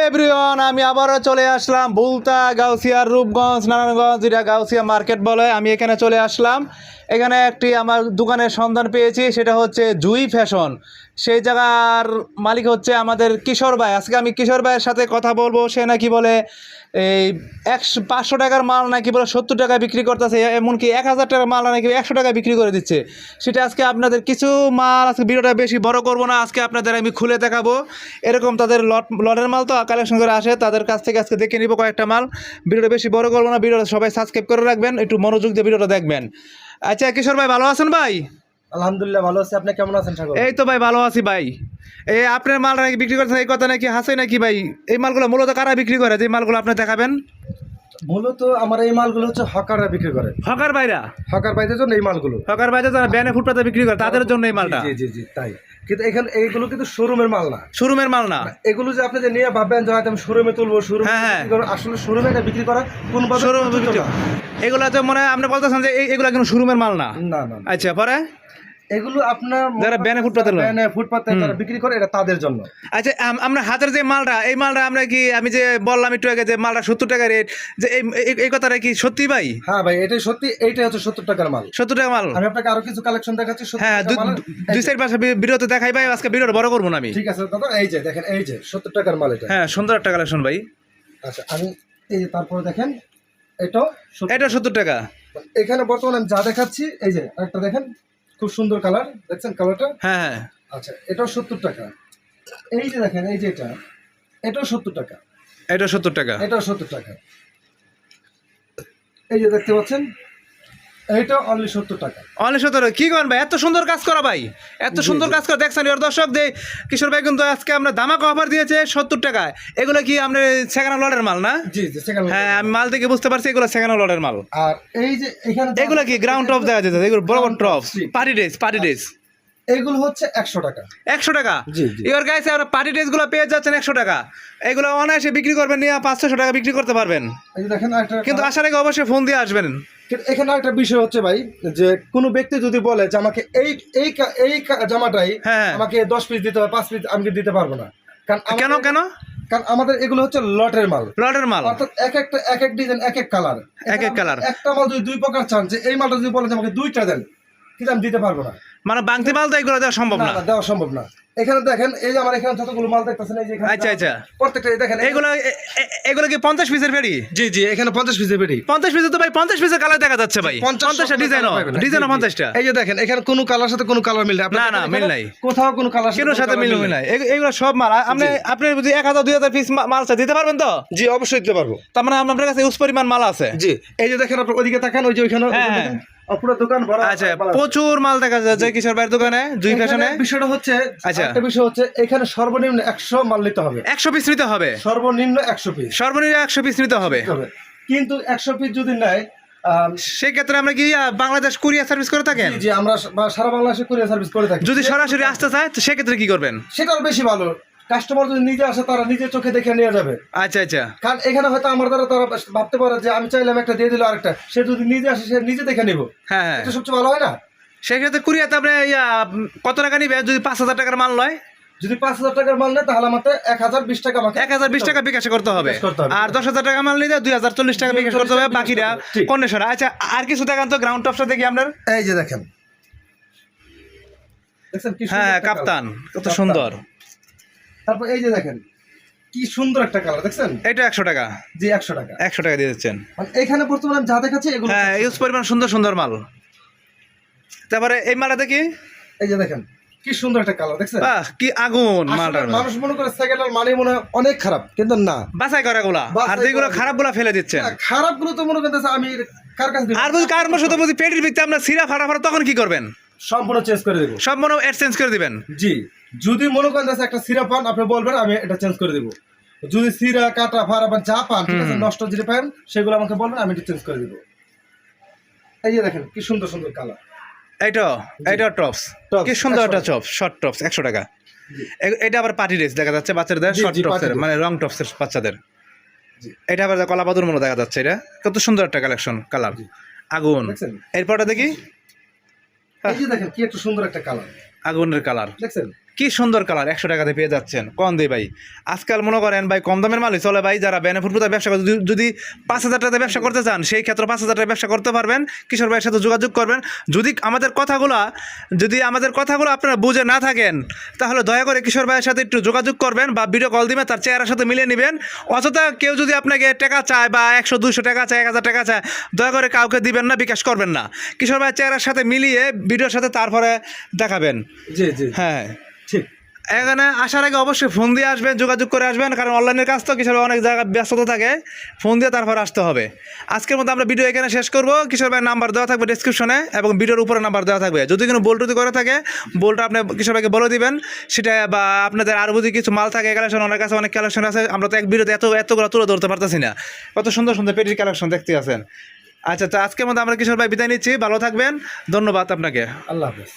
Everyone, আমি আবারও চলে আসলাম ভুলতা, গাউসিয়ার, রূপগঞ্জ, নারায়ণগঞ্জ, যেটা গাউসিয়া মার্কেট বলে। আমি এখানে চলে আসলাম। এখানে একটি আমার দোকানের সন্ধান পেয়েছি, সেটা হচ্ছে জুই ফ্যাশন। সেই জায়গার মালিক হচ্ছে আমাদের কিশোর ভাই। আজকে আমি কিশোর ভাইয়ের সাথে কথা বলবো। সে নাকি বলে এই 500 টাকার মাল নাকি বলে 70 টাকায় বিক্রি করতেছে, এমনকি 1000 টাকার মাল নাকি 100 টাকায় বিক্রি করে দিচ্ছে। সেটা আজকে আপনাদের কিছু মাল, আজকে ভিডিওটা বেশি বড় করব না, আজকে আপনাদের আমি খুলে দেখাবো। এরকম তাদের লটের মাল তো কালেকশন করে আসে, তাদের কাছ থেকে আজকে দেখে নিব কয়েকটা মাল। ভিডিওটা বেশি বড় করবো না, ভিডিওটা সবাই সাবস্ক্রাইব করে রাখবেন, একটু মনোযোগ দিয়ে ভিডিওটা দেখবেন। আচ্ছা কিশোর ভাই, ভালো আছেন ভাই? আলহামদুলিল্লাহ ভালো আছি। আপনি কেমন আছেন সাগর? এই তো ভাই ভালো আছি ভাই। এই আপনার মাল নাকি বিক্রি করছেন, এই কথা নাকি হাসে নাকি ভাই? এই মালগুলো মূলত কারা বিক্রি করে, যে মালগুলো আপনি দেখাবেন? মূলত আমার এই মালগুলো হচ্ছে হকাররা বিক্রি করে। হকার ভাইরা? হকার ভাইদের জন্য এই মালগুলো। হকার ভাইরা যারা ব্যানে ফুটপাতে বিক্রি করে তাদের জন্য এই মালটা? জি জি জি তাই। কিন্তু এখানে এইগুলো কিন্তু শোরুমের মাল না। শোরুমের মাল না? এগুলো যে আপনি যে নিয়ে ভাববেন যে হয়তো আমি শোরুমে তুলবো, শোরুমে আসলে শোরুমে এটা বিক্রি করা কোন এগুলো তো মনে হয় আপনি বলতেছেন যে এগুলো কিন্তু শোরুমের মাল না? না না। আচ্ছা, পরে এগুলো আপনার যারা ব্যানে ফুটপাতে যারা বিক্রি করে এটা তাদের জন্য। আচ্ছা, আমরা হাতের যে মালটা, এই মালটা আমরা কি, আমি যে বললাম একটু আগে যে মালটা 70 টাকা রেট, যে এই কথাটা কি সত্যি ভাই? হ্যাঁ ভাই, এটাই সত্যি। এইটাই হচ্ছে 70 টাকার মাল। 70 টাকা মাল? আমি আপনাকে আরো কিছু কালেকশন দেখাচ্ছি। হ্যাঁ, 2-4 পাশে ভিডিওতে দেখাই ভাই, আজকে ভিডিওটা বড় করবো না আমি। ঠিক আছে দাদা, এই যে দেখেন, এই যে 70 টাকার মাল এটা। হ্যাঁ, সুন্দর একটা কালেকশন ভাই। আচ্ছা, আমি এই যে তারপরে দেখেন এটা 70 টাকা। এখানে বর্তমানে আমি যা দেখাচ্ছি, এই যে একটা দেখেন, খুব সুন্দর কালার, দেখছেন কালারটা? হ্যাঁ হ্যাঁ। আচ্ছা, এটাও 70 টাকা। এই যে দেখেন, এই যে এটাও 70 টাকা। এটা 70 টাকা? এটাও 70 টাকা। এই যে দেখতে পাচ্ছেন, এইটা অনলি 70 টাকা। অনলি 70? কি করেন ভাই, এত সুন্দর কাজ করা ভাই, এত সুন্দর কাজ করা। দেখছেন এর দর্শক, যে কিশোর ভাই কিন্তু আজকে আমরা ধামাকা অফার দিয়েছে 70 টাকায়। এগুলো কি আপনার সেকেন্ড লটের মাল না? জি জি, সেকেন্ড। হ্যাঁ, আমি মাল থেকে বুঝতে পারছি এগুলো সেকেন্ড লটের মাল। আর এই যে এখানে এগুলো কি গ্রাউন্ড টপ দেখা যাচ্ছে? এগুলো বড় বড় টপ, পার্টি ড্রেস। এগুলো হচ্ছে 100 টাকা। 100 টাকা? জি জি। ইওর গাইস, আমরা পার্টি ড্রেসগুলো পেয়ে যাচ্ছেন 100 টাকা। এগুলো অনায়াসে বিক্রি করবেন, নিয়ে 500 টাকা বিক্রি করতে পারবেন। এই যে দেখেন একটা, কিন্তু আসার আগে অবশ্যই ফোন দিয়ে আসবেন। এখানে একটা বিষয় হচ্ছে ভাই, যে কোনো ব্যক্তি যদি বলে যে আমাকে এই এই এই জামাটাই আমাকে 10 পিস দিতে হবে, 5 পিস আমি দিতে পারবো না। কেন? কারণ আমাদের এগুলো হচ্ছে লটের মাল। অর্থাৎ এক এক ডিজাইন, এক কালার। একটা মাল যদি 2 প্রকার চান, যে এই মালটা যদি বলে যে আমাকে 2টা দেন, কিন্তু আমি দিতে পারবো না। মানে বাংতি মাল তো এগুলো দেওয়া সম্ভব না? দেওয়া সম্ভব না। এখানে দেখেন, এই যে আমার এখানে যতগুলো মাল দেখতেছেন, এই যে আচ্ছা, প্রত্যেকটা দেখেন, এগুলো কি 50 পিসের পেড়ি? জি জি, এখানে 50 পিসের পেড়ি। 50 পিসে তো ভাই 50 পিসের কালার দেখা যাচ্ছে ভাই। 50টা ডিজাইনও 50টা। এই যে দেখেন, এখানে কোনো কালার সাথে কোনো কালার মিল না, না মিল নাই, কোথাও কোনো কালার সাথে মিল নাই। এগুলো সব মাল আপনি যদি 1000-2000 পিস মাল দিতে পারবেন তো? জি, অবশ্যই দিতে পারবো। তার মানে আপনার কাছে উস পরিমাণ মাল আছে? জি। এই যে দেখেন, আপনি ওইদিকে তাকান, ওই যে ওইখানে পুরো দোকান ভরা। আচ্ছা, প্রচুর মাল দেখা যাচ্ছে কিশোর ভাইয়ের দোকানে, জুই ফ্যাশনে। বিষয়টা হচ্ছে, আচ্ছা, একটা বিষয় হচ্ছে, এখানে সর্বনিম্ন 100 মাল নিতে হবে। 100 পিস নিতে হবে? সর্বনিম্ন 100 পিস। সর্বনিম্ন 100 পিস নিতে হবে। কিন্তু 100 পিস যদি নেয়, সেক্ষেত্রে আমরা কি বাংলাদেশ কুরিয়ার সার্ভিস করে থাকেন? জি, আমরা সারা বাংলাদেশে কুরিয়ার সার্ভিস করে থাকি। যদি সরাসরি আসতে চায় তো সেক্ষেত্রে কি করবেন? সেটাও বেশি ভালো। কাস্টমার যদি নিজে আসে, তারা নিজের চোখে দেখে নিয়ে যাবে। আচ্ছা। কারণ এখানে হয়তো আমার দ্বারা তারা ভাবতে পারে যে আমি চাইলাম একটা দিয়ে দিল আরেকটা, সে যদি নিজে আসে, সে নিজে দেখে নিব। হ্যাঁ, এটা সবচেয়ে ভালো হয় না? সেক্ষেত্রে কুরিয়াতে আপনি কত টাকা নিবে? যদি 5000 টাকার মাল নয়, যদি 5000 টাকার মাল নেয়, তাহলে আমাকে 1020 টাকা, আমাকে 1020 টাকা বিকাশ করতে হবে। আর 10000 টাকা মাল নিলে 2040 টাকা বিকাশ করতে হবে, বাকিরা কন্ডিশন। আচ্ছা, আর কিছু দেখান তো, গ্রাউন্ড টপটা দেখি আপনার। এই যে দেখেন, হ্যাঁ, কাপ্তান, কত সুন্দর। তারপর এই যে দেখেন, কি সুন্দর একটা কালার, দেখছেন? এটা 100 টাকা? জি, 100 টাকা। 100 টাকা দিয়ে দিচ্ছেন। এখানে বর্তমানে যা দেখাচ্ছি এগুলো, হ্যাঁ, ইউজ পরিমাণ সুন্দর মাল। তারপরে এই মালটা দেখি, এই যে দেখেন, কি সুন্দর একটা কালার, দেখছেন? বাহ, কি আগুন মালটা। মানুষ মনে করে সেকেন্ড হ্যান্ড মানে মনে হয় অনেক খারাপ, কিন্তু না, বাছাই করা গুলা। আর যেগুলো খারাপ গুলা ফেলে দিচ্ছেন। খারাপ গুলো তো মনে করতেছে আমি কার কাছে দিব। আর যদি কার মতো বুঝি পেটের ভিতরে আপনার সিরা ফাটা তখন কি করবেন? সম্পূর্ণ চেঞ্জ করে দেব। সব মনে এক্সচেঞ্জ করে দিবেন? জি। যদি মনে করেন একটা সিরা পান, আপনি বলবেন, আমি এটা চেঞ্জ করে দেব। যদি সিরা কাটা ফাড়া বা যা পান, ঠিক আছে, নষ্ট যদি পান, সেগুলো আমাকে বলবেন, আমি এটা চেঞ্জ করে দেব। এই যে দেখেন, কি সুন্দর কালার। এটা টপস, কি সুন্দর একটা টপস, শর্ট টপস, 100 টাকা। এটা আবার পার্টি ড্রেস দেখা যাচ্ছে বাচ্চাদের, শর্ট টপসের মানে লং টপসের বাচ্চাদের। এটা আবার কলা বাদুর মতো দেখা যাচ্ছে। এটা কত সুন্দর একটা কালেকশন, কালার আগুন। এরপরটা দেখি, এই যে দেখেন, কি একটা সুন্দর একটা কালার, আগুনের কালার, দেখছেন? কি সুন্দর কালার 100 টাকাতে পেয়ে যাচ্ছেন কম দিয়ে ভাই। আজকাল মনে করেন ভাই কম দামের মালই চলে ভাই। যারা বেনিফিট প্রদায় ব্যবসা করে যদি 5,000 টাকাতে ব্যবসা করতে চান সেই ক্ষেত্রে 5,000 টাকা ব্যবসা করতে পারবেন। কিশোর ভাইয়ের সাথে যোগাযোগ করবেন। যদি আমাদের কথাগুলো আপনারা বুঝে না থাকেন তাহলে দয়া করে কিশোর ভাইয়ের সাথে একটু যোগাযোগ করবেন বা ভিডিও কল দিবেন, তার চেহারার সাথে মিলিয়ে নেবেন। অযথা কেউ যদি আপনাকে টাকা চায় বা 100-200 টাকা চায় 1,000 টাকা চায় দয়া করে কাউকে দিবেন না, বিকাশ করবেন না। কিশোর ভাইয়ের চেহারার সাথে মিলিয়ে ভিডিওর সাথে তারপরে দেখাবেন। জি জি হ্যাঁ, ঠিক। এখানে আসার আগে অবশ্যই ফোন দিয়ে আসবেন, যোগাযোগ করে আসবেন, কারণ অনলাইনের কাজ তো কিশোর অনেক জায়গায় ব্যস্ততা থাকে, ফোন দিয়ে তারপর আসতে হবে। আজকের মতো আমরা ভিডিও এখানে শেষ করব। কিশোর ভাইয়ের নাম্বার দেওয়া থাকবে ডেসক্রিপশনে এবং ভিডিওর উপরে নাম্বার দেওয়া থাকবে। যদি কোনো বোল্টুতি করে থাকে বোল্টটা আপনি কিশোর ভাইকে বলে দিবেন সেটা, বা আপনাদের আরও যদি কিছু মাল থাকে কালেকশন, ওনার কাছে অনেক কালেকশন আছে। আমরা তো এক ভিডিওতে এতগুলো তুলে ধরতে পারতেছি না, কত সুন্দর সুন্দর পেটির কালেকশন দেখতে আছেন। আচ্ছা, তো আজকের মতো আমরা কিশোর ভাই বিদায় নিচ্ছি, ভালো থাকবেন, ধন্যবাদ আপনাকে। আল্লাহ হাফেজ।